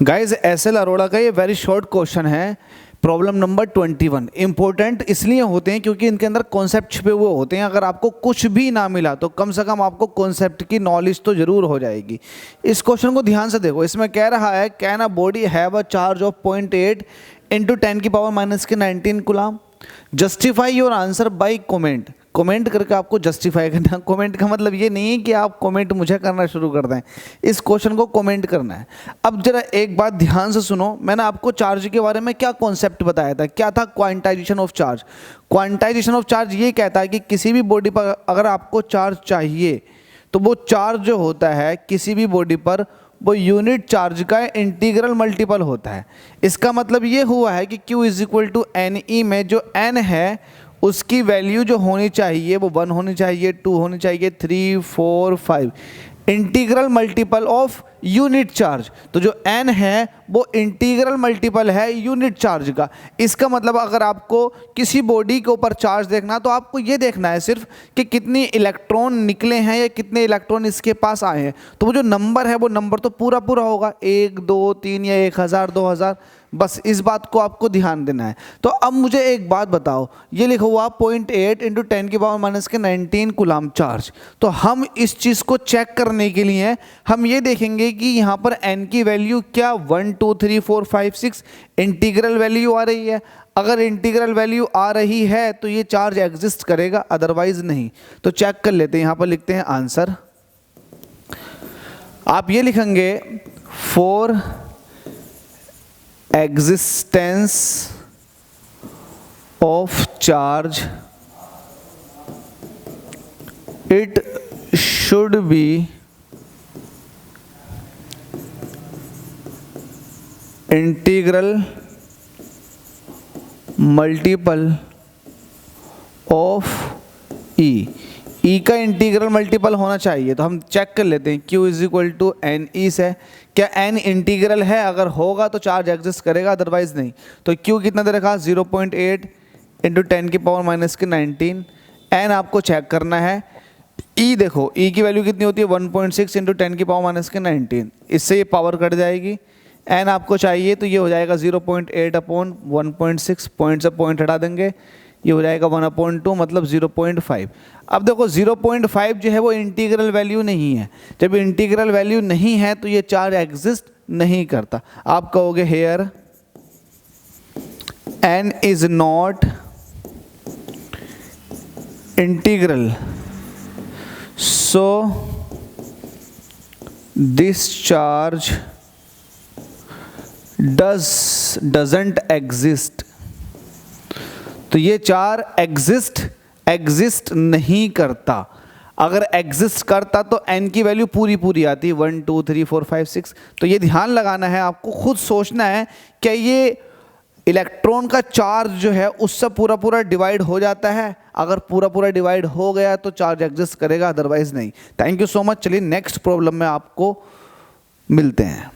Guys SL Arora का ये very short question है। प्रॉब्लम नंबर 21 इंपॉर्टेंट इसलिए होते हैं क्योंकि इनके अंदर कॉन्सेप्ट छुपे हुए होते हैं। अगर आपको कुछ भी ना मिला तो कम से कम आपको कॉन्सेप्ट की नॉलेज तो जरूर हो जाएगी। इस क्वेश्चन को ध्यान से देखो। इसमें कह रहा है can a body have a charge of 0.8 into 10⁻⁻19 coulomb. Justify your answer by comment. Comment करके आपको जस्टिफाई करना। कमेंट का मतलब ये नहीं है कि आप कमेंट मुझे करना शुरू कर दें, इस क्वेश्चन को कमेंट करना है। अब जरा एक बात ध्यान से सुनो, मैंने आपको चार्ज के बारे में क्या कॉन्सेप्ट बताया था, क्या था quantization of charge. Quantization of charge ये कहता है कि किसी भी बॉडी पर अगर आपको चार्ज चाहिए तो वो चार्ज जो होता है किसी भी बॉडी पर वो यूनिट चार्ज का इंटीग्रल मल्टीपल होता है। इसका मतलब ये हुआ है कि Q is equal to n e में जो n है उसकी वैल्यू जो होनी चाहिए वो 1 होनी चाहिए, 2 होनी चाहिए, 3, 4, 5 integral multiple of unit charge. तो जो n है वो इंटीग्रल मल्टीपल है यूनिट चार्ज का। इसका मतलब अगर आपको किसी बॉडी के ऊपर चार्ज देखना तो आपको ये देखना है सिर्फ कि कितने इलेक्ट्रॉन निकले हैं या कितने इलेक्ट्रॉन इसके पास आए हैं। तो वो जो नंबर है वो नंबर तो पूरा पूरा होगा, 1, 2, 3 या 1000, 2000। बस इस बात को आपको ध्यान देना है। तो अब मुझे एक बात बताओ, ये लिखा हुआ 0.8 इंटू 10⁻⁻19 कूलम चार्ज। तो हम इस चीज़ को चेक करने के लिए हम ये देखेंगे कि यहाँ पर n की वैल्यू क्या 1, 2, 3, 4, 5, 6 इंटीग्रल वैल्यू आ रही है। अगर इंटीग्रल वैल्यू आ रही है तो ये चार्ज एग्जिस्ट करेगा, अदरवाइज नहीं। तो चेक कर लेते हैं। यहाँ पर लिखते हैं आंसर। आप ये लिखेंगे for existence of charge it should be integral multiple of E। E का इंटीग्रल मल्टीपल होना चाहिए। तो हम चेक कर लेते हैं Q is equal to n e से। क्या n इंटीग्रल है? अगर होगा तो चार्ज एग्जिस्ट करेगा, अदरवाइज नहीं। तो Q कितना दे रखा? 0.8 इंटू 10⁻⁻19। n आपको चेक करना है। E देखो, E की वैल्यू कितनी होती है? 1.6 इंटू 10⁻⁻19। इससे ये पावर कट जाएगी। n आपको चाहिए तो ये हो जाएगा 0.8 अपॉन 1.6, पॉइंट से पॉइंट हटा देंगे, ये हो जाएगा 1/2 मतलब 0.5। अब देखो 0.5 जो है वो इंटीग्रल वैल्यू नहीं है। जब इंटीग्रल वैल्यू नहीं है तो ये चार्ज एग्जिस्ट नहीं करता। आप कहोगे here n is not integral so this charge doesn't exist. तो ये चार्ज एग्जिस्ट नहीं करता। अगर एग्जिस्ट करता तो n की वैल्यू पूरी पूरी आती, 1, 2, 3, 4, 5, 6। तो ये ध्यान लगाना है, आपको खुद सोचना है कि ये इलेक्ट्रॉन का चार्ज जो है उससे पूरा पूरा डिवाइड हो जाता है। अगर पूरा पूरा डिवाइड हो गया तो चार्ज एग्जिस्ट करेगा, अदरवाइज नहीं। Thank you so much. चलिए नेक्स्ट प्रॉब्लम में आपको मिलते हैं।